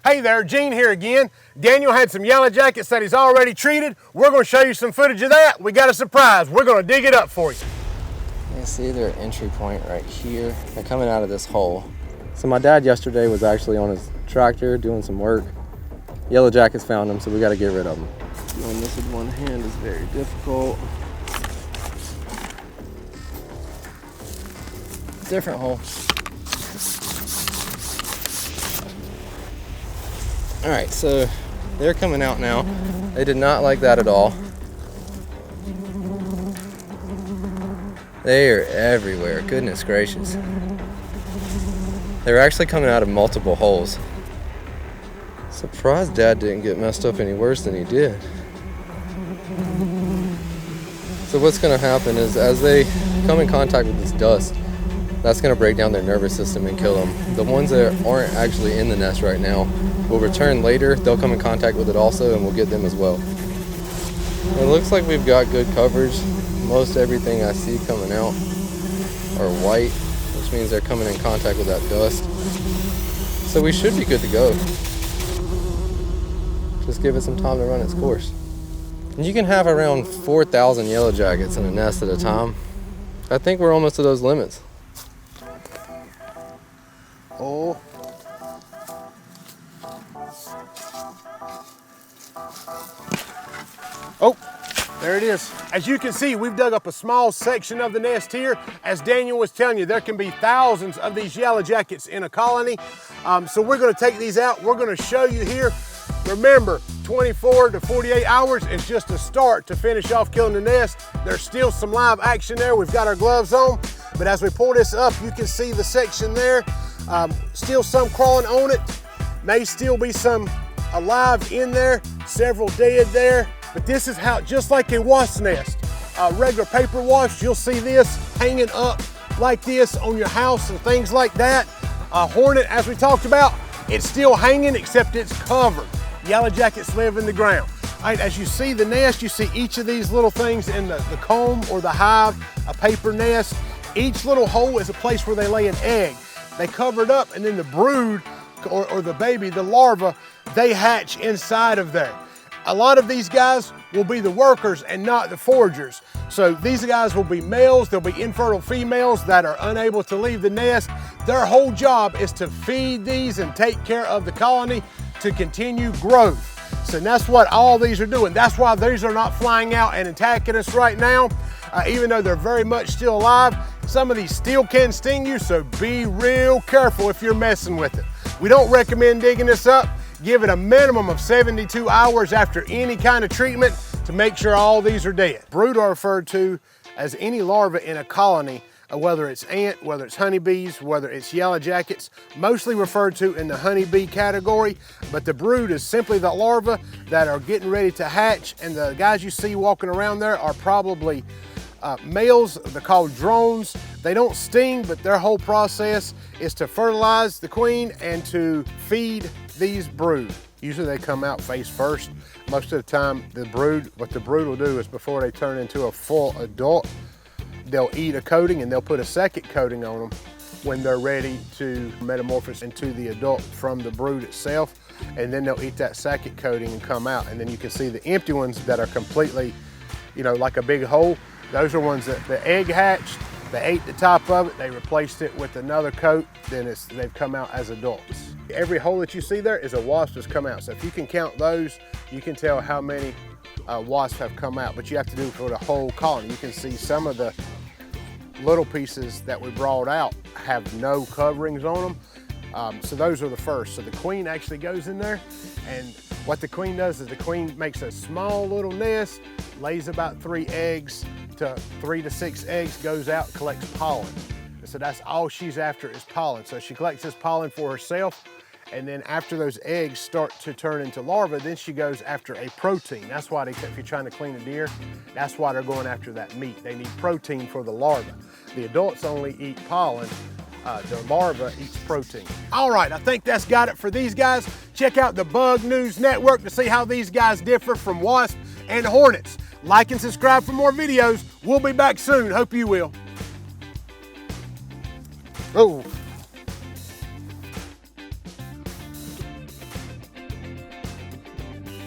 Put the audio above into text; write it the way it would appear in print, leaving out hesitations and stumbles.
Hey there, Gene here again. Daniel had some yellow jackets that he's already treated. We're going to show you some footage of that. We got a surprise. We're going to dig it up for you. You see their entry point right here. They're coming out of this hole. So my dad yesterday was actually on his tractor doing some work. Yellow jackets found them, so we got to get rid of them. Doing this with one hand is very difficult. Different hole. All right, so they're coming out now. They did not like that at all. They are everywhere, goodness gracious. They're actually coming out of multiple holes. Surprised Dad didn't get messed up any worse than he did. So what's gonna happen is as they come in contact with this dust, that's gonna break down their nervous system and kill them. The ones that aren't actually in the nest right now will return later. They'll come in contact with it also and we'll get them as well. It looks like we've got good coverage. Most everything I see coming out are white, which means they're coming in contact with that dust. So we should be good to go. Just give it some time to run its course. And you can have around 4,000 yellow jackets in a nest at a time. I think we're almost to those limits. Oh. Oh, there it is. As you can see, we've dug up a small section of the nest here. As Daniel was telling you, there can be thousands of these yellow jackets in a colony. So we're gonna take these out. We're gonna show you here. Remember, 24 to 48 hours is just a start to finish off killing the nest. There's still some live action there. We've got our gloves on, but as we pull this up, you can see the section there. Still some crawling on it. May still be some alive in there, several dead there. But this is how, just like a wasp nest, regular paper wasp, you'll see this hanging up like this on your house and things like that. Hornet, as we talked about, it's still hanging except it's covered. Yellow jackets live in the ground. All right, as you see the nest, you see each of these little things in the comb or the hive, a paper nest. Each little hole is a place where they lay an egg. They cover it up and then the brood or the baby, the larva, they hatch inside of there. A lot of these guys will be the workers and not the foragers. So these guys will be males, they'll be infertile females that are unable to leave the nest. Their whole job is to feed these and take care of the colony to continue growth. So that's what all these are doing. That's why these are not flying out and attacking us right now, even though they're very much still alive. Some of these still can sting you, so be real careful if you're messing with it. We don't recommend digging this up. Give it a minimum of 72 hours after any kind of treatment to make sure all these are dead. Brood are referred to as any larva in a colony, whether it's ant, whether it's honeybees, whether it's yellow jackets, mostly referred to in the honeybee category, but the brood is simply the larvae that are getting ready to hatch, and the guys you see walking around there are probably males. They're called drones. They don't sting, but their whole process is to fertilize the queen and to feed these brood. Usually they come out face first. Most of the time, what the brood will do is before they turn into a full adult, they'll eat a coating and they'll put a second coating on them when they're ready to metamorphose into the adult from the brood itself. And then they'll eat that second coating and come out. And then you can see the empty ones that are completely, like a big hole. Those are ones that the egg hatched, they ate the top of it, they replaced it with another coat, then they've come out as adults. Every hole that you see there is a wasp that's come out. So if you can count those, you can tell how many wasps have come out, but you have to do it for the whole colony. You can see some of the little pieces that we brought out have no coverings on them. So those are the first. So the queen actually goes in there, and what the queen does is the queen makes a small little nest, lays about 3 to 6 eggs, goes out, collects pollen. So that's all she's after is pollen. So she collects this pollen for herself, and then after those eggs start to turn into larvae, then she goes after a protein. That's why if you're trying to clean a deer, that's why they're going after that meat. They need protein for the larva. The adults only eat pollen. The larva eats protein. All right, I think that's got it for these guys. Check out the Bug News Network to see how these guys differ from wasps and hornets. Like and subscribe for more videos. We'll be back soon. Hope you will. Oh.